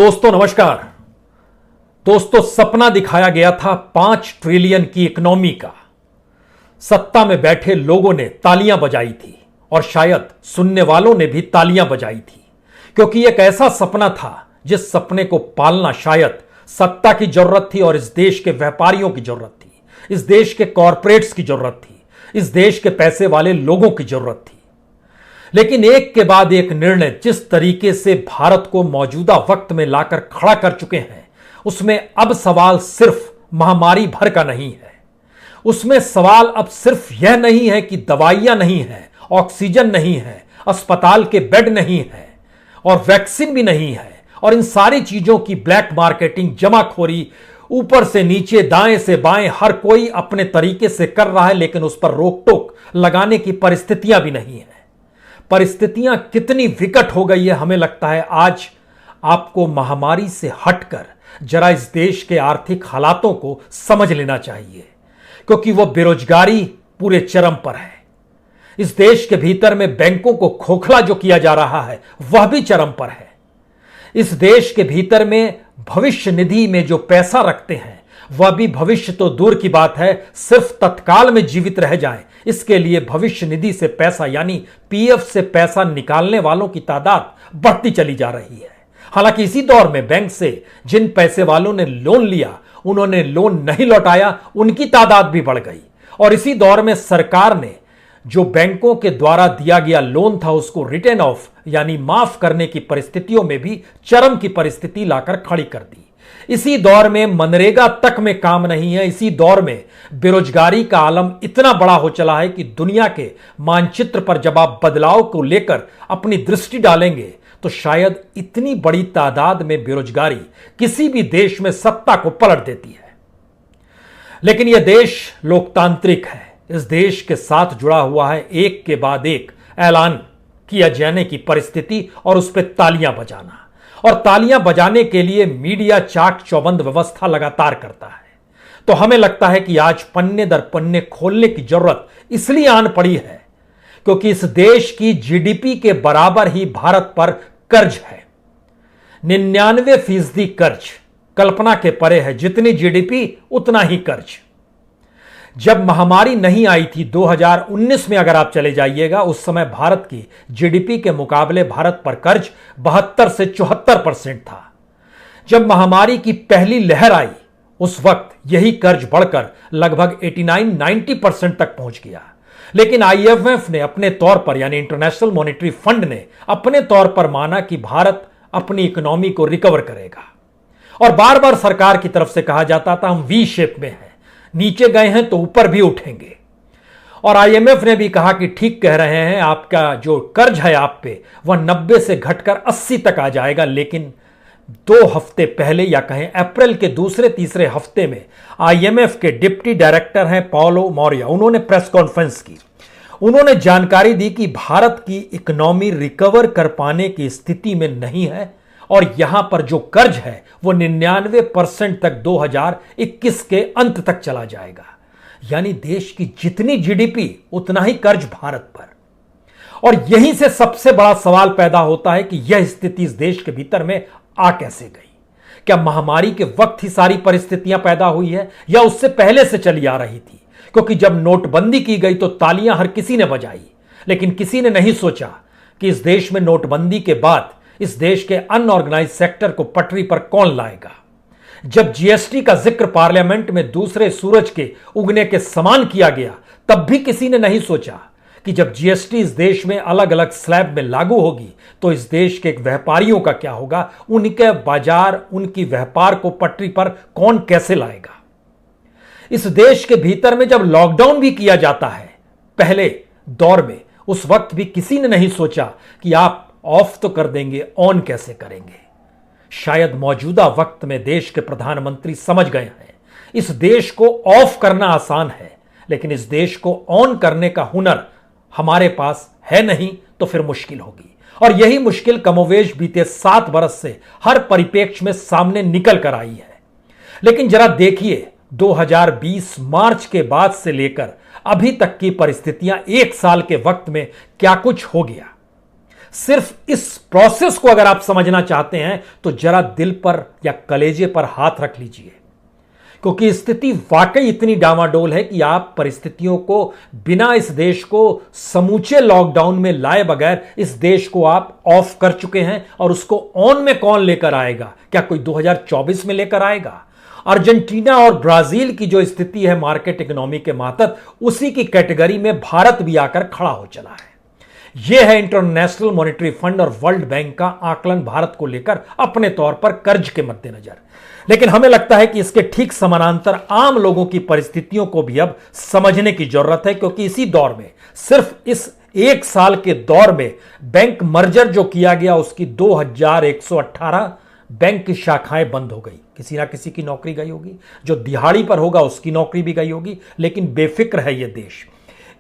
दोस्तों नमस्कार। दोस्तों सपना दिखाया गया था 5 ट्रिलियन की इकोनॉमी का। सत्ता में बैठे लोगों ने तालियां बजाई थी और शायद सुनने वालों ने भी तालियां बजाई थी, क्योंकि एक ऐसा सपना था जिस सपने को पालना शायद सत्ता की जरूरत थी और इस देश के व्यापारियों की जरूरत थी, इस देश के कॉरपोरेट्स की जरूरत थी, इस देश के पैसे वाले लोगों की जरूरत थी। लेकिन एक के बाद एक निर्णय जिस तरीके से भारत को मौजूदा वक्त में लाकर खड़ा कर चुके हैं, उसमें अब सवाल सिर्फ महामारी भर का नहीं है। उसमें सवाल अब सिर्फ यह नहीं है कि दवाइयां नहीं है, ऑक्सीजन नहीं है, अस्पताल के बेड नहीं है और वैक्सीन भी नहीं है, और इन सारी चीजों की ब्लैक मार्केटिंग, जमाखोरी, ऊपर से नीचे, दाएं से बाएं हर कोई अपने तरीके से कर रहा है, लेकिन उस पर रोक टोक लगाने की परिस्थितियां भी नहीं है। परिस्थितियां कितनी विकट हो गई है, हमें लगता है आज आपको महामारी से हटकर जरा इस देश के आर्थिक हालातों को समझ लेना चाहिए, क्योंकि वह बेरोजगारी पूरे चरम पर है। इस देश के भीतर में बैंकों को खोखला जो किया जा रहा है वह भी चरम पर है। इस देश के भीतर में भविष्य निधि में जो पैसा रखते हैं वह भी भविष्य तो दूर की बात है, सिर्फ तत्काल में जीवित रह जाएं, इसके लिए भविष्य निधि से पैसा यानी पीएफ से पैसा निकालने वालों की तादाद बढ़ती चली जा रही है। हालांकि इसी दौर में बैंक से जिन पैसे वालों ने लोन लिया, उन्होंने लोन नहीं लौटाया, उनकी तादाद भी बढ़ गई। और इसी दौर में सरकार ने जो बैंकों के द्वारा दिया गया लोन था उसको रिटर्न ऑफ यानी माफ करने की परिस्थितियों में भी चरम की परिस्थिति लाकर खड़ी कर दी। इसी दौर में मनरेगा तक में काम नहीं है। इसी दौर में बेरोजगारी का आलम इतना बड़ा हो चला है कि दुनिया के मानचित्र पर जब आप बदलाव को लेकर अपनी दृष्टि डालेंगे तो शायद इतनी बड़ी तादाद में बेरोजगारी किसी भी देश में सत्ता को पलट देती है। लेकिन यह देश लोकतांत्रिक है, इस देश के साथ जुड़ा हुआ है एक के बाद एक ऐलान किया जाने की परिस्थिति और उस पर तालियां बजाना, और तालियां बजाने के लिए मीडिया चाक चौबंद व्यवस्था लगातार करता है। तो हमें लगता है कि आज पन्ने दर पन्ने खोलने की जरूरत इसलिए आन पड़ी है क्योंकि इस देश की जीडीपी के बराबर ही भारत पर कर्ज है। 99% कर्ज कल्पना के परे है। जितनी जीडीपी उतना ही कर्ज। जब महामारी नहीं आई थी 2019 में अगर आप चले जाइएगा, उस समय भारत की जीडीपी के मुकाबले भारत पर कर्ज 72 से 74% था। जब महामारी की पहली लहर आई उस वक्त यही कर्ज बढ़कर लगभग 89-90% तक पहुंच गया। लेकिन आईएमएफ ने अपने तौर पर यानी इंटरनेशनल मॉनेटरी फंड ने अपने तौर पर माना कि भारत अपनी इकोनॉमी को रिकवर करेगा, और बार बार सरकार की तरफ से कहा जाता था हम वी शेप में हैं, नीचे गए हैं तो ऊपर भी उठेंगे। और आईएमएफ ने भी कहा कि ठीक कह रहे हैं, आपका जो कर्ज है आप पे वह 90 से घटकर 80 तक आ जाएगा। लेकिन 2 हफ्ते पहले या कहें अप्रैल के दूसरे तीसरे हफ्ते में आईएमएफ के डिप्टी डायरेक्टर हैं पाओलो मौर्या, उन्होंने प्रेस कॉन्फ्रेंस की। उन्होंने जानकारी दी कि भारत की इकोनॉमी रिकवर कर पाने की स्थिति में नहीं है और यहां पर जो कर्ज है वो 99% तक 2021 के अंत तक चला जाएगा। यानी देश की जितनी जीडीपी उतना ही कर्ज भारत पर। और यहीं से सबसे बड़ा सवाल पैदा होता है कि यह स्थिति इस देश के भीतर में आ कैसे गई? क्या महामारी के वक्त ही सारी परिस्थितियां पैदा हुई है या उससे पहले से चली आ रही थी? क्योंकि जब नोटबंदी की गई तो तालियां हर किसी ने बजाई, लेकिन किसी ने नहीं सोचा कि इस देश में नोटबंदी के बाद इस देश के अनऑर्गेनाइज सेक्टर को पटरी पर कौन लाएगा। जब जीएसटी का जिक्र पार्लियामेंट में दूसरे सूरज के उगने के समान किया गया, तब भी किसी ने नहीं सोचा कि जब जीएसटी इस देश में अलग अलग स्लैब में लागू होगी तो इस देश के व्यापारियों का क्या होगा, उनके बाजार, उनकी व्यापार को पटरी पर कौन कैसे लाएगा। इस देश के भीतर में जब लॉकडाउन भी किया जाता है पहले दौर में, उस वक्त भी किसी ने नहीं सोचा कि आप ऑफ तो कर देंगे, ऑन कैसे करेंगे। शायद मौजूदा वक्त में देश के प्रधानमंत्री समझ गए हैं इस देश को ऑफ करना आसान है, लेकिन इस देश को ऑन करने का हुनर हमारे पास है नहीं, तो फिर मुश्किल होगी। और यही मुश्किल कमोवेश बीते 7 बरस से हर परिप्रेक्ष्य में सामने निकल कर आई है। लेकिन जरा देखिए 2020 मार्च के बाद से लेकर अभी तक की परिस्थितियां, 1 साल के वक्त में क्या कुछ हो गया। सिर्फ इस प्रोसेस को अगर आप समझना चाहते हैं तो जरा दिल पर या कलेजे पर हाथ रख लीजिए, क्योंकि स्थिति वाकई इतनी डामाडोल है कि आप परिस्थितियों को बिना इस देश को समूचे लॉकडाउन में लाए बगैर इस देश को आप ऑफ कर चुके हैं। और उसको ऑन में कौन लेकर आएगा? क्या कोई 2024 में लेकर आएगा? अर्जेंटीना और ब्राजील की जो स्थिति है मार्केट इकोनॉमी के मातहत, उसी की कैटेगरी में भारत भी आकर खड़ा हो चला है। यह है इंटरनेशनल मॉनेटरी फंड और वर्ल्ड बैंक का आकलन भारत को लेकर अपने तौर पर कर्ज के मद्देनजर। लेकिन हमें लगता है कि इसके ठीक समानांतर आम लोगों की परिस्थितियों को भी अब समझने की जरूरत है, क्योंकि इसी दौर में, सिर्फ इस एक साल के दौर में बैंक मर्जर जो किया गया उसकी 2118 बैंक की शाखाएं बंद हो गई। किसी ना किसी की नौकरी गई होगी, जो दिहाड़ी पर होगा उसकी नौकरी भी गई होगी, लेकिन बेफिक्र है यह देश।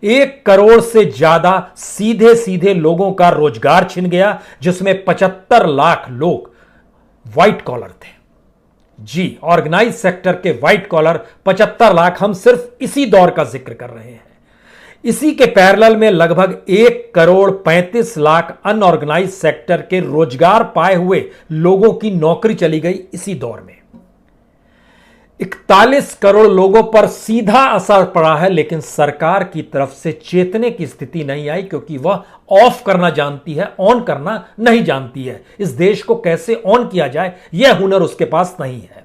1 करोड़ से ज्यादा सीधे सीधे लोगों का रोजगार छिन गया, जिसमें 75 लाख लोग व्हाइट कॉलर थे। जी, ऑर्गेनाइज सेक्टर के व्हाइट कॉलर 75 लाख, हम सिर्फ इसी दौर का जिक्र कर रहे हैं। इसी के पैरेलल में लगभग 1 करोड़ 35 लाख अनऑर्गेनाइज सेक्टर के रोजगार पाए हुए लोगों की नौकरी चली गई इसी दौर में। 41 करोड़ लोगों पर सीधा असर पड़ा है, लेकिन सरकार की तरफ से चेतने की स्थिति नहीं आई, क्योंकि वह ऑफ करना जानती है, ऑन करना नहीं जानती है। इस देश को कैसे ऑन किया जाए यह हुनर उसके पास नहीं है।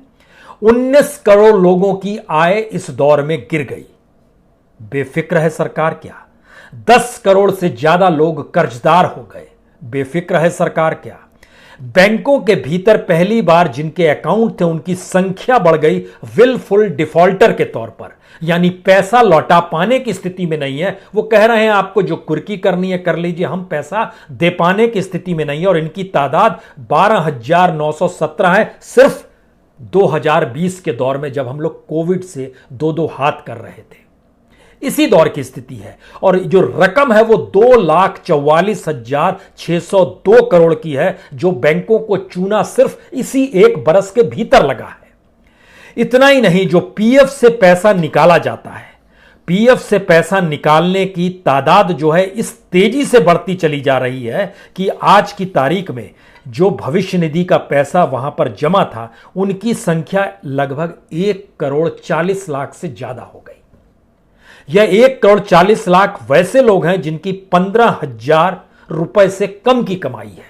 19 करोड़ लोगों की आय इस दौर में गिर गई। बेफिक्र है सरकार क्या? 10 करोड़ से ज्यादा लोग कर्जदार हो गए। बेफिक्र है सरकार क्या? बैंकों के भीतर पहली बार जिनके अकाउंट थे उनकी संख्या बढ़ गई विलफुल डिफॉल्टर के तौर पर, यानी पैसा लौटा पाने की स्थिति में नहीं है। वो कह रहे हैं आपको जो कुर्की करनी है कर लीजिए, हम पैसा दे पाने की स्थिति में नहीं है। और इनकी तादाद 12,917 है, सिर्फ 2020 के दौर में, जब हम लोग कोविड से दो हाथ कर रहे थे। इसी दौर की स्थिति है। और जो रकम है वो 2,44,602 करोड़ की है, जो बैंकों को चूना सिर्फ इसी एक बरस के भीतर लगा है। इतना ही नहीं, जो पीएफ से पैसा निकाला जाता है, पीएफ से पैसा निकालने की तादाद जो है इस तेजी से बढ़ती चली जा रही है कि आज की तारीख में जो भविष्य निधि का पैसा वहां पर जमा था, उनकी संख्या लगभग 1 करोड़ 40 लाख से ज्यादा हो गई। यह 1 करोड़ 40 लाख वैसे लोग हैं जिनकी 15,000 रुपए से कम की कमाई है।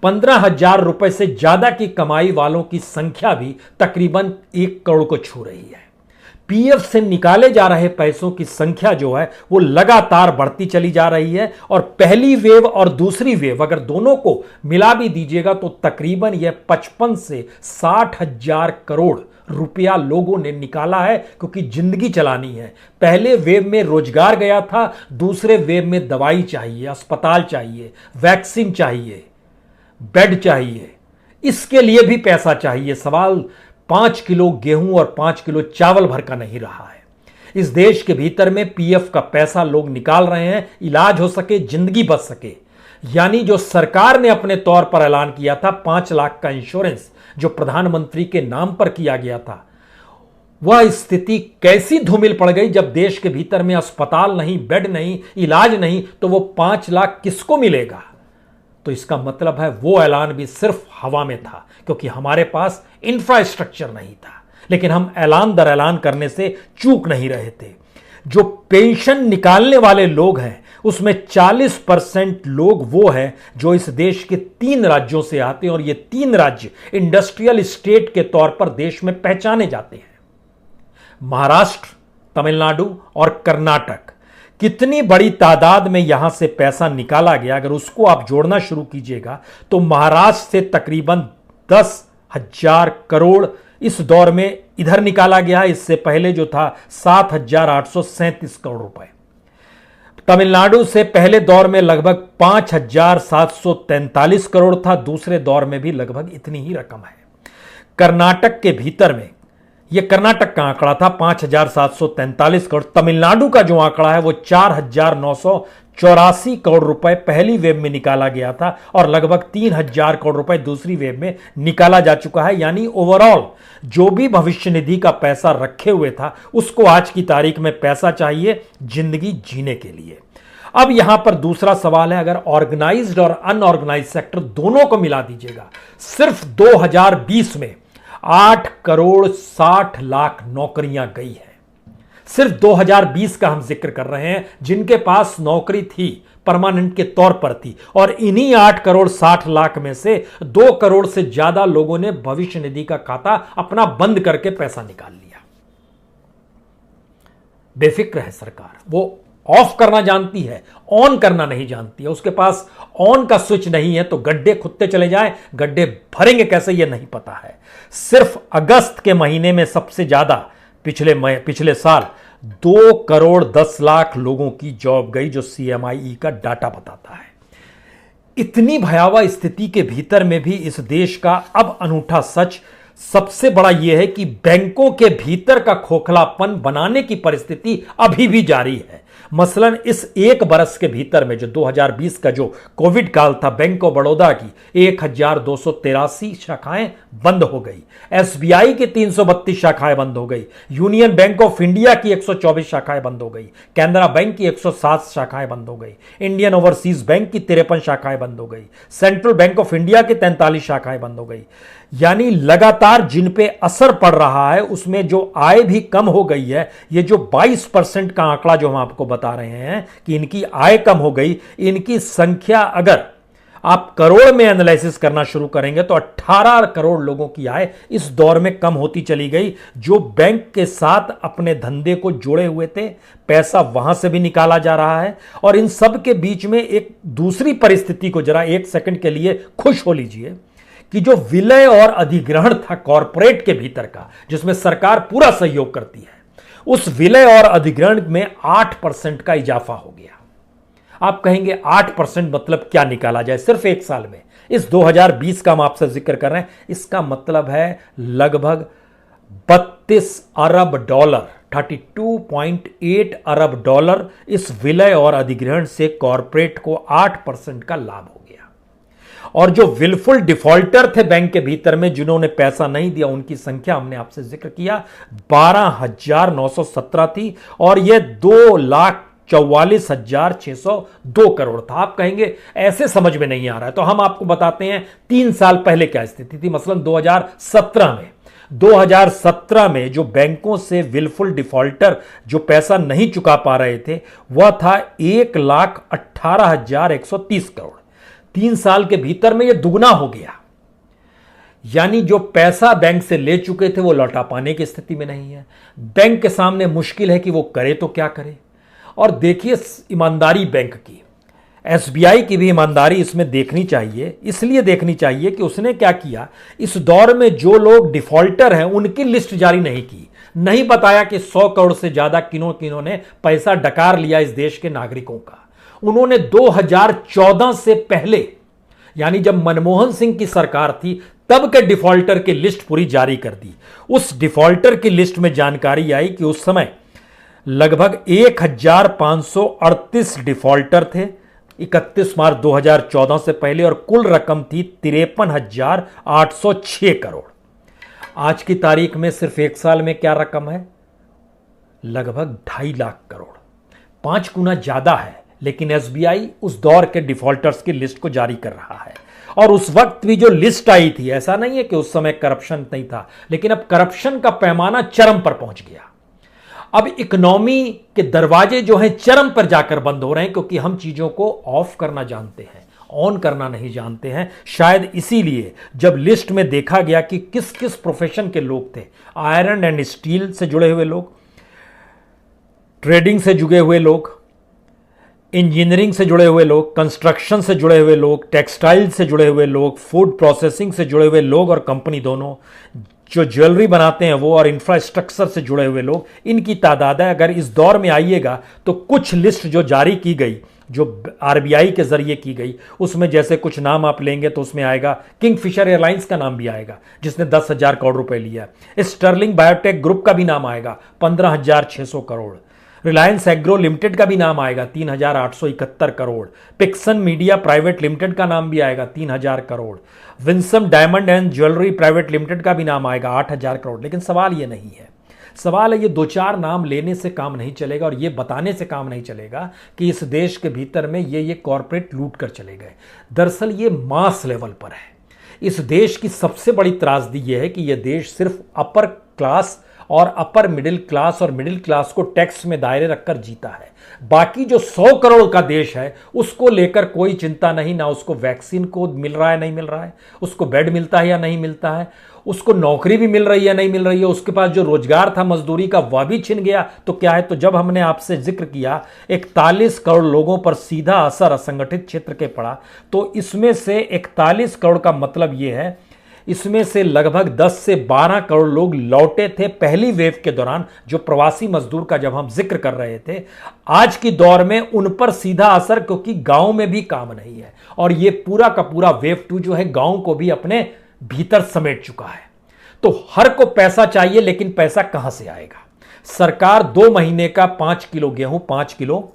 15,000 रुपए से ज्यादा की कमाई वालों की संख्या भी तकरीबन 1 करोड़ को छू रही है। पीएफ से निकाले जा रहे पैसों की संख्या जो है वो लगातार बढ़ती चली जा रही है। और पहली वेव और दूसरी वेव अगर दोनों को मिला भी दीजिएगा तो तकरीबन यह 55 से 60,000 करोड़ रुपया लोगों ने निकाला है, क्योंकि जिंदगी चलानी है। पहले वेव में रोजगार गया था, दूसरे वेव में दवाई चाहिए, अस्पताल चाहिए, वैक्सीन चाहिए, बेड चाहिए, इसके लिए भी पैसा चाहिए। सवाल 5 किलो गेहूं और 5 किलो चावल भर का नहीं रहा है। इस देश के भीतर में पीएफ का पैसा लोग निकाल रहे हैं, इलाज हो सके, जिंदगी बच सके। यानी जो सरकार ने अपने तौर पर ऐलान किया था 5 लाख का इंश्योरेंस, जो प्रधानमंत्री के नाम पर किया गया था, वह स्थिति कैसी धूमिल पड़ गई जब देश के भीतर में अस्पताल नहीं, बेड नहीं, इलाज नहीं, तो वो 5 लाख किसको मिलेगा? तो इसका मतलब है वो ऐलान भी सिर्फ हवा में था, क्योंकि हमारे पास इंफ्रास्ट्रक्चर नहीं था। लेकिन हम ऐलान दर ऐलान करने से चूक नहीं रहे थे। जो पेंशन निकालने वाले लोग हैं उसमें 40% लोग वो हैं जो इस देश के 3 राज्यों से आते हैं, और ये 3 राज्य इंडस्ट्रियल स्टेट के तौर पर देश में पहचाने जाते हैं। महाराष्ट्र, तमिलनाडु और कर्नाटक। कितनी बड़ी तादाद में यहां से पैसा निकाला गया, अगर उसको आप जोड़ना शुरू कीजिएगा तो महाराष्ट्र से तकरीबन 10,000 करोड़ इस दौर में इधर निकाला गया। इससे पहले जो था 7,837 करोड़ रुपए। तमिलनाडु से पहले दौर में लगभग 5,743 करोड़ था, दूसरे दौर में भी लगभग इतनी ही रकम है। कर्नाटक के भीतर में, यह कर्नाटक का आंकड़ा था 5,743 करोड़। तमिलनाडु का जो आंकड़ा है वो 4,984 करोड़ रुपए पहली वेव में निकाला गया था, और लगभग 3,000 करोड़ रुपए दूसरी वेव में निकाला जा चुका है। यानी ओवरऑल जो भी भविष्य निधि का पैसा रखे हुए था उसको आज की तारीख में पैसा चाहिए जिंदगी जीने के लिए। अब यहां पर दूसरा सवाल है, अगर ऑर्गेनाइज्ड और अनऑर्गेनाइज्ड सेक्टर दोनों को मिला दीजिएगा, सिर्फ 2020 में 8 करोड़ 60 लाख नौकरियां गई हैं। सिर्फ 2020 का हम जिक्र कर रहे हैं, जिनके पास नौकरी थी, परमानेंट के तौर पर थी, और इन्हीं 8 करोड़ 60 लाख में से 2 करोड़ से ज्यादा लोगों ने भविष्य निधि का खाता अपना बंद करके पैसा निकाल लिया। बेफिक्र है सरकार, वो ऑफ करना जानती है, ऑन करना नहीं जानती है। उसके पास ऑन का स्विच नहीं है तो गड्ढे खुदते चले जाएं, गड्ढे भरेंगे कैसे ये नहीं पता है। सिर्फ अगस्त के महीने में सबसे ज्यादा पिछले साल 2 करोड़ 10 लाख लोगों की जॉब गई, जो CMIE का डाटा बताता है। इतनी भयावह स्थिति के भीतर में भी इस देश का अब अनूठा सच सबसे बड़ा यह है कि बैंकों के भीतर का खोखलापन बनाने की परिस्थिति अभी भी जारी है। मसलन इस एक बरस के भीतर में जो 2020 का जो कोविड काल था, बैंक ऑफ बड़ौदा की 1283 शाखाएं बंद हो गई, SBI की 332 शाखाएं बंद हो गई, यूनियन बैंक ऑफ इंडिया की 124 शाखाएं बंद हो गई, कैनरा बैंक की 107 शाखाएं बंद हो गई, इंडियन ओवरसीज बैंक की 53 शाखाएं बंद हो गई, सेंट्रल बैंक ऑफ इंडिया की 43 शाखाएं बंद हो गई। यानी लगातार जिन पे असर पड़ रहा है उसमें जो आय भी कम हो गई है। ये जो 22% का आंकड़ा जो हम आपको बता रहे हैं कि इनकी आय कम हो गई, इनकी संख्या अगर आप करोड़ में एनालिसिस करना शुरू करेंगे तो 18 करोड़ लोगों की आय इस दौर में कम होती चली गई, जो बैंक के साथ अपने धंधे को जोड़े हुए थे। पैसा वहां से भी निकाला जा रहा है। और इन सब के बीच में एक दूसरी परिस्थिति को जरा एक सेकंड के लिए खुश हो लीजिए कि जो विलय और अधिग्रहण था कॉरपोरेट के भीतर का, जिसमें सरकार पूरा सहयोग करती है, उस विलय और अधिग्रहण में 8% का इजाफा हो गया। आप कहेंगे 8% मतलब क्या निकाला जाए सिर्फ एक साल में? इस 2020 का हम आपसे जिक्र कर रहे हैं, इसका मतलब है लगभग 32 अरब डॉलर, 32.8 अरब डॉलर इस विलय और अधिग्रहण से कॉरपोरेट को 8% का लाभ हो गया। और जो विलफुल डिफॉल्टर थे बैंक के भीतर में, जिन्होंने पैसा नहीं दिया, उनकी संख्या हमने आपसे जिक्र किया 12,917 थी, और यह 2,44,602 करोड़ था। आप कहेंगे ऐसे समझ में नहीं आ रहा है, तो हम आपको बताते हैं 3 साल पहले क्या स्थिति थी। मसलन 2017 में जो बैंकों से विलफुल डिफॉल्टर जो पैसा नहीं चुका पा रहे थे, वह था 1,18,130 करोड़। 3 साल के भीतर में यह दुगना हो गया। यानी जो पैसा बैंक से ले चुके थे वो लौटा पाने की स्थिति में नहीं है। बैंक के सामने मुश्किल है कि वो करे तो क्या करे। और देखिए ईमानदारी बैंक की, SBI की भी ईमानदारी इसमें देखनी चाहिए। इसलिए देखनी चाहिए कि उसने क्या किया, इस दौर में जो लोग डिफॉल्टर हैं उनकी लिस्ट जारी नहीं की, नहीं बताया कि 100 करोड़ से ज्यादा किन्हों किन्हों ने पैसा डकार लिया इस देश के नागरिकों का। उन्होंने 2014 से पहले, यानी जब मनमोहन सिंह की सरकार थी, तब के डिफॉल्टर की लिस्ट पूरी जारी कर दी। उस डिफॉल्टर की लिस्ट में जानकारी आई कि उस समय लगभग 1,538 डिफॉल्टर थे 31 मार्च 2014 से पहले, और कुल रकम थी 53,806 करोड़। आज की तारीख में सिर्फ एक साल में क्या रकम है? लगभग 2.5 लाख करोड़, 5 गुना ज्यादा है। लेकिन SBI उस दौर के डिफॉल्टर्स की लिस्ट को जारी कर रहा है। और उस वक्त भी जो लिस्ट आई थी, ऐसा नहीं है कि उस समय करप्शन नहीं था, लेकिन अब करप्शन का पैमाना चरम पर पहुंच गया। अब इकोनॉमी के दरवाजे जो हैं चरम पर जाकर बंद हो रहे हैं, क्योंकि हम चीजों को ऑफ करना जानते हैं, ऑन करना नहीं जानते हैं। शायद इसीलिए जब लिस्ट में देखा गया कि किस किस प्रोफेशन के लोग थे, आयरन एंड स्टील से जुड़े हुए लोग, ट्रेडिंग से जुड़े हुए लोग, इंजीनियरिंग से जुड़े हुए लोग, कंस्ट्रक्शन से जुड़े हुए लोग, टेक्सटाइल से जुड़े हुए लोग, फूड प्रोसेसिंग से जुड़े हुए लोग और कंपनी दोनों, जो ज्वेलरी बनाते हैं वो, और इंफ्रास्ट्रक्चर से जुड़े हुए लोग, इनकी तादाद है। अगर इस दौर में आइएगा तो कुछ लिस्ट जो जारी की गई, जो RBI के जरिए की गई, उसमें जैसे कुछ नाम आप लेंगे तो उसमें आएगा किंगफिशर एयरलाइंस का नाम भी आएगा, जिसने 10,000 करोड़ रुपए लिया। स्टर्लिंग बायोटेक ग्रुप का भी नाम आएगा, 15,600 करोड़। रिलायंस एग्रो लिमिटेड का भी नाम आएगा, 3,871 करोड़। पिक्सन मीडिया प्राइवेट लिमिटेड का नाम भी आएगा, 3,000 crore. Winsome diamond and jewellery private limited का भी नाम आएगा, 8,000 करोड़। लेकिन सवाल यह नहीं है, सवाल है, ये दो चार नाम लेने से काम नहीं चलेगा और ये बताने से काम नहीं चलेगा कि इस देश के भीतर में ये कॉरपोरेट लूट कर चले गए। दरअसल ये मास लेवल पर है। इस देश की सबसे बड़ी त्रासदी ये है कि यह देश सिर्फ अपर क्लास और अपर मिडिल क्लास और मिडिल क्लास को टैक्स में दायरे रखकर जीता है। बाकी जो 100 करोड़ का देश है उसको लेकर कोई चिंता नहीं, ना उसको वैक्सीन को मिल रहा है नहीं मिल रहा है, उसको बेड मिलता है या नहीं मिलता है, उसको नौकरी भी मिल रही है नहीं मिल रही है, उसके पास जो रोजगार था मजदूरी का वह भी छिन गया। तो क्या है, तो जब हमने आपसे जिक्र किया 41 करोड़ लोगों पर सीधा असर असंगठित क्षेत्र के पड़ा, तो इसमें से 41 करोड़ का मतलब यह है, इसमें से लगभग 10 से 12 करोड़ लोग लौटे थे पहली वेव के दौरान, जो प्रवासी मजदूर का जब हम जिक्र कर रहे थे। आज की दौर में उन पर सीधा असर, क्योंकि गांव में भी काम नहीं है और ये पूरा का पूरा वेव 2 जो है गांव को भी अपने भीतर समेट चुका है। तो हर को पैसा चाहिए, लेकिन पैसा कहां से आएगा? सरकार 2 महीने का 5 किलो गेहूं 5 किलो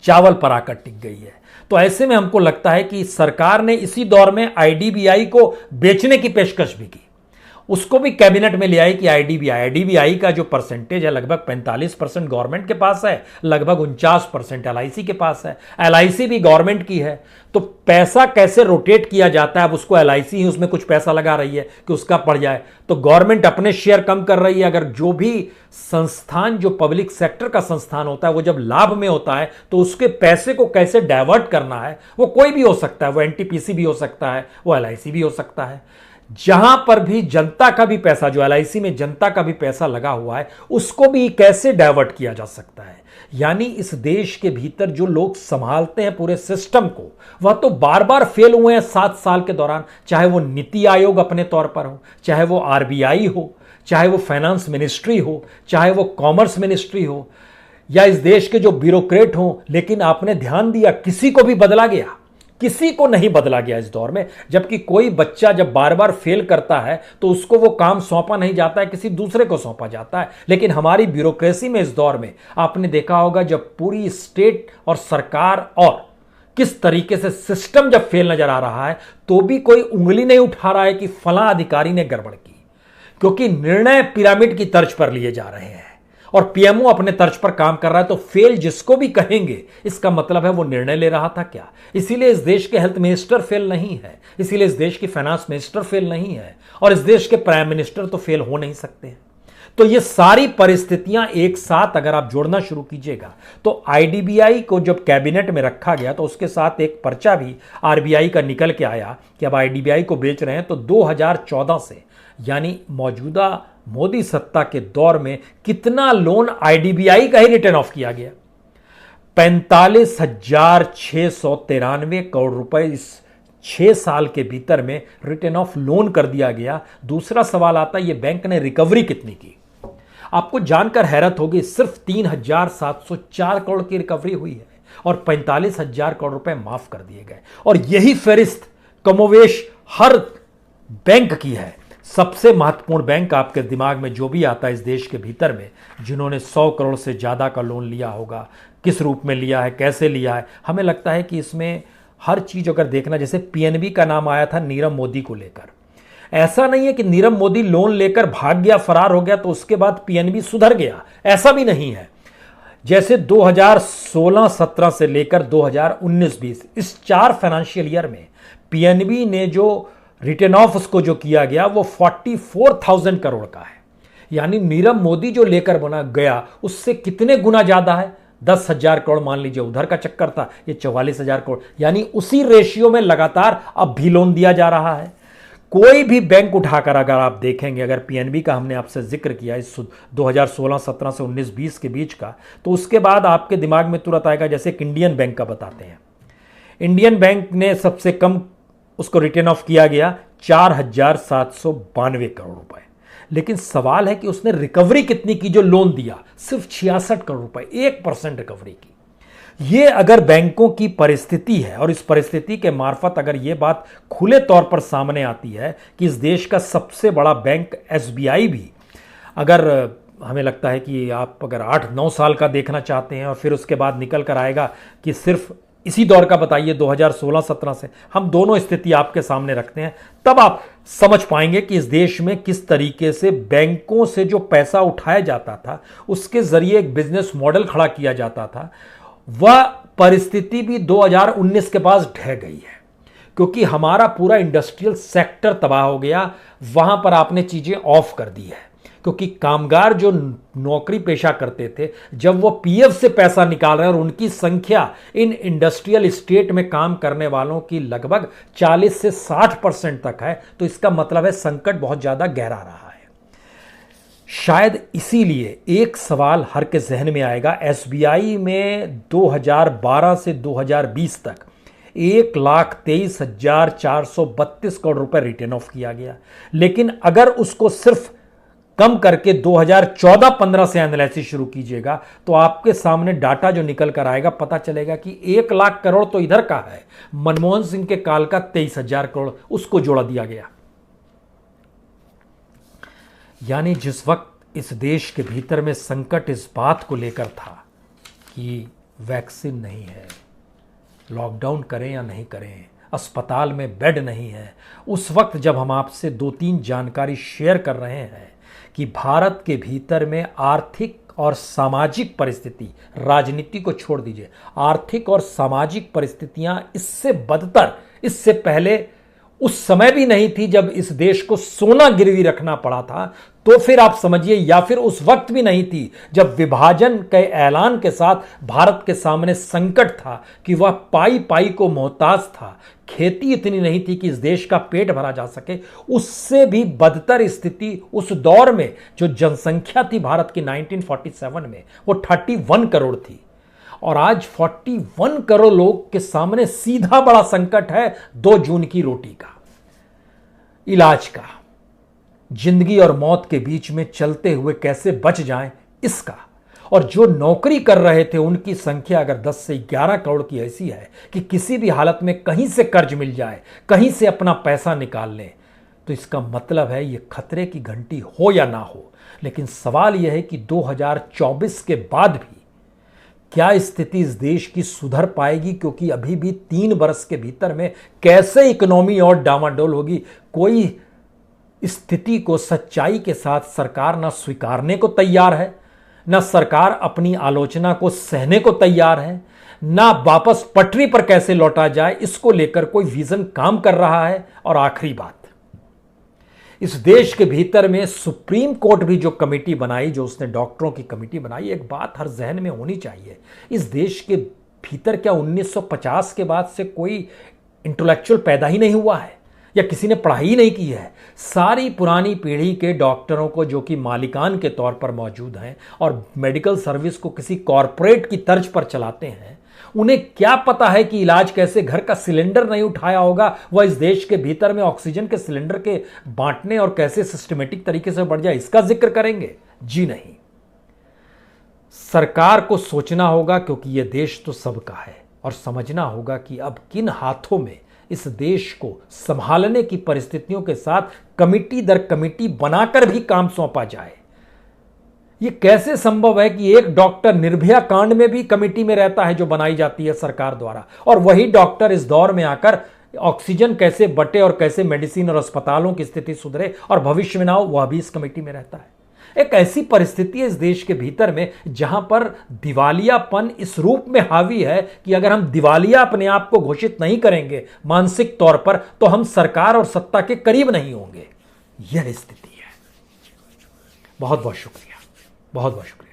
चावल पर आकर टिक गई है। तो ऐसे में हमको लगता है कि सरकार ने इसी दौर में आईडीबीआई को बेचने की पेशकश भी की, उसको भी कैबिनेट में ले आई कि आईडीबीआई का जो परसेंटेज है लगभग 45% गवर्नमेंट के पास है, लगभग 49% एलआईसी के पास है। एलआईसी भी गवर्नमेंट की है, तो पैसा कैसे रोटेट किया जाता है? अब उसको एलआईसी ही उसमें कुछ पैसा लगा रही है कि उसका पड़ जाए, तो गवर्नमेंट अपने शेयर कम कर रही है। अगर जो भी संस्थान, जो पब्लिक सेक्टर का संस्थान होता है, वो जब लाभ में होता है तो उसके पैसे को कैसे डाइवर्ट करना है, वो कोई भी हो सकता है, वो एनटीपीसी भी हो सकता है, वो एलआईसी भी हो सकता है। जहां पर भी जनता का भी पैसा, जो एलआईसी में जनता का भी पैसा लगा हुआ है, उसको भी कैसे डाइवर्ट किया जा सकता है। यानी इस देश के भीतर जो लोग संभालते हैं पूरे सिस्टम को, वह तो बार बार फेल हुए हैं 7 साल के दौरान। चाहे वो नीति आयोग अपने तौर पर हो, चाहे वो आरबीआई हो, चाहे वो फाइनेंस मिनिस्ट्री हो, चाहे वो कॉमर्स मिनिस्ट्री हो, या इस देश के जो ब्यूरोक्रेट हो। लेकिन आपने ध्यान दिया, किसी को भी बदला गया? किसी को नहीं बदला गया इस दौर में। जबकि कोई बच्चा जब बार बार फेल करता है तो उसको वो काम सौंपा नहीं जाता है, किसी दूसरे को सौंपा जाता है। लेकिन हमारी ब्यूरोक्रेसी में इस दौर में आपने देखा होगा, जब पूरी स्टेट और सरकार और किस तरीके से सिस्टम जब फेल नजर आ रहा है, तो भी कोई उंगली नहीं उठा रहा है कि फलां अधिकारी ने गड़बड़ की, क्योंकि निर्णय पिरामिड की तर्ज पर लिए जा रहे हैं और पीएमओ अपने तर्ज पर काम कर रहा है। तो फेल जिसको भी कहेंगे, इसका मतलब है वो निर्णय ले रहा था क्या? इसीलिए इस देश के हेल्थ मिनिस्टर फेल नहीं है, इसीलिए इस देश की फाइनेंस मिनिस्टर फेल नहीं है, और इस देश के प्राइम मिनिस्टर तो फेल हो नहीं सकते हैं। तो ये सारी परिस्थितियां एक साथ अगर आप जोड़ना शुरू कीजिएगा, तो आईडीबीआई को जब कैबिनेट में रखा गया तो उसके साथ एक पर्चा भी आरबीआई का निकल के आया कि अब आईडीबीआई को बेच रहे हैं। तो 2014 से, यानी मौजूदा मोदी सत्ता के दौर में, कितना लोन आईडीबीआई का ही रिटर्न ऑफ किया गया? 45,693 करोड़ रुपए इस 6 साल के भीतर में रिटर्न ऑफ लोन कर दिया गया। दूसरा सवाल आता है, ये बैंक ने रिकवरी कितनी की? आपको जानकर हैरत होगी, सिर्फ 3,704 करोड़ की रिकवरी हुई है और 45,000 करोड़ रुपए माफ कर दिए गए। और यही फहरिस्त कमोवेश हर बैंक की है। सबसे महत्वपूर्ण बैंक आपके दिमाग में जो भी आता है इस देश के भीतर में, जिन्होंने 100 करोड़ से ज़्यादा का लोन लिया होगा, किस रूप में लिया है, कैसे लिया है, हमें लगता है कि इसमें हर चीज़ अगर देखना, जैसे पीएनबी का नाम आया था नीरव मोदी को लेकर। ऐसा नहीं है कि नीरव मोदी लोन लेकर भाग गया, फरार हो गया, तो उसके बाद पीएनबी सुधर गया, ऐसा भी नहीं है। जैसे 2016-17 से लेकर 2019-20 इस 4 फाइनेंशियल ईयर में पीएनबी ने जो रिटर्न ऑफ उसको जो किया गया वो 44,000 करोड़ का है। यानी नीरव मोदी जो लेकर बना गया उससे कितने गुना ज्यादा है? 10,000 करोड़ मान लीजिए उधर का चक्कर था, ये 44,000 करोड़। यानी उसी रेशियो में लगातार अब भी लोन दिया जा रहा है। कोई भी बैंक उठाकर अगर आप देखेंगे, अगर पीएनबी का हमने आपसे जिक्र किया इस 2016-17 से 19-20 के बीच का, तो उसके बाद आपके दिमाग में तुरंत आएगा, जैसे एक इंडियन बैंक का बताते हैं। इंडियन बैंक ने सबसे कम उसको रिटर्न ऑफ किया गया 4,792 करोड़ रुपए। लेकिन सवाल है कि उसने रिकवरी कितनी की? जो लोन दिया सिर्फ 66 करोड़ रुपए, 1% रिकवरी की। ये अगर बैंकों की परिस्थिति है, और इस परिस्थिति के मार्फत अगर ये बात खुले तौर पर सामने आती है कि इस देश का सबसे बड़ा बैंक एसबीआई भी, अगर हमें लगता है कि आप अगर 8-9 साल का देखना चाहते हैं और फिर उसके बाद निकल कर आएगा कि सिर्फ इसी दौर का बताइए, 2016-17 से हम दोनों स्थिति आपके सामने रखते हैं, तब आप समझ पाएंगे कि इस देश में किस तरीके से बैंकों से जो पैसा उठाया जाता था, उसके जरिए एक बिजनेस मॉडल खड़ा किया जाता था, वह परिस्थिति भी 2019 के पास ढह गई है, क्योंकि हमारा पूरा इंडस्ट्रियल सेक्टर तबाह हो गया। वहां पर आपने चीजें ऑफ कर दी है, क्योंकि कामगार जो नौकरी पेशा करते थे, जब वो पीएफ से पैसा निकाल रहे हैं और उनकी संख्या इन इंडस्ट्रियल स्टेट में काम करने वालों की लगभग 40 से 60% तक है, तो इसका मतलब है संकट बहुत ज्यादा गहरा रहा है। शायद इसीलिए एक सवाल हर के जहन में आएगा, एसबीआई में 2012 से 2020 तक 1,23,432 करोड़ रुपए रिटर्न ऑफ किया गया, लेकिन अगर उसको सिर्फ कम करके 2014-15 से एनालिसिस शुरू कीजिएगा तो आपके सामने डाटा जो निकल कर आएगा, पता चलेगा कि 1 लाख करोड़ तो इधर का है, मनमोहन सिंह के काल का 23,000 करोड़ उसको जोड़ा दिया गया। यानी जिस वक्त इस देश के भीतर में संकट इस बात को लेकर था कि वैक्सीन नहीं है, लॉकडाउन करें या नहीं करें, अस्पताल में बेड नहीं है, उस वक्त जब हम आपसे 2-3 जानकारी शेयर कर रहे हैं कि भारत के भीतर में आर्थिक और सामाजिक परिस्थिति, राजनीति को छोड़ दीजिए, आर्थिक और सामाजिक परिस्थितियां इससे बदतर इससे पहले उस समय भी नहीं थी जब इस देश को सोना गिरवी रखना पड़ा था, तो फिर आप समझिए, या फिर उस वक्त भी नहीं थी जब विभाजन के ऐलान के साथ भारत के सामने संकट था कि वह पाई पाई को मोहताज था, खेती इतनी नहीं थी कि इस देश का पेट भरा जा सके। उससे भी बदतर स्थिति उस दौर में जो जनसंख्या थी भारत की 1947 में, वो 31 करोड़ थी, और आज 41 करोड़ लोग के सामने सीधा बड़ा संकट है 2 जून की रोटी का, इलाज का, जिंदगी और मौत के बीच में चलते हुए कैसे बच जाएं इसका। और जो नौकरी कर रहे थे उनकी संख्या अगर 10 से 11 करोड़ की ऐसी है कि किसी भी हालत में कहीं से कर्ज मिल जाए, कहीं से अपना पैसा निकाल लें, तो इसका मतलब है ये खतरे की घंटी हो या ना हो। लेकिन सवाल यह है कि 2024 के बाद भी क्या स्थिति इस देश की सुधर पाएगी, क्योंकि अभी भी 3 वर्ष के भीतर में कैसे इकोनॉमी और डामाडोल होगी, कोई स्थिति को सच्चाई के साथ सरकार ना स्वीकारने को तैयार है, ना सरकार अपनी आलोचना को सहने को तैयार है, ना वापस पटरी पर कैसे लौटा जाए इसको लेकर कोई विजन काम कर रहा है। और आखिरी बात, इस देश के भीतर में सुप्रीम कोर्ट भी जो कमेटी बनाई, जो उसने डॉक्टरों की कमेटी बनाई, एक बात हर जहन में होनी चाहिए, इस देश के भीतर क्या 1950 के बाद से कोई इंटेलेक्चुअल पैदा ही नहीं हुआ है, या किसी ने पढ़ाई ही नहीं की है? सारी पुरानी पीढ़ी के डॉक्टरों को, जो कि मालिकान के तौर पर मौजूद हैं और मेडिकल सर्विस को किसी कॉरपोरेट की तर्ज पर चलाते हैं, उन्हें क्या पता है कि इलाज कैसे, घर का सिलेंडर नहीं उठाया होगा वह इस देश के भीतर में ऑक्सीजन के सिलेंडर के बांटने और कैसे सिस्टमेटिक तरीके से बढ़ जाए, इसका जिक्र करेंगे? जी नहीं। सरकार को सोचना होगा, क्योंकि यह देश तो सबका है, और समझना होगा कि अब किन हाथों में इस देश को संभालने की परिस्थितियों के साथ कमिटी दर कमिटी बनाकर भी काम सौंपा जाए। यह कैसे संभव है कि एक डॉक्टर निर्भया कांड में भी कमेटी में रहता है जो बनाई जाती है सरकार द्वारा, और वही डॉक्टर इस दौर में आकर ऑक्सीजन कैसे बटे और कैसे मेडिसिन और अस्पतालों की स्थिति सुधरे और भविष्य में ना हो, वह भी इस कमेटी में रहता है। एक ऐसी परिस्थिति है इस देश के भीतर में जहां पर दिवालियापन इस रूप में हावी है कि अगर हम दिवालिया अपने आप को घोषित नहीं करेंगे मानसिक तौर पर, तो हम सरकार और सत्ता के करीब नहीं होंगे। यह स्थिति है। बहुत बहुत शुक्रिया, बहुत बहुत शुक्रिया।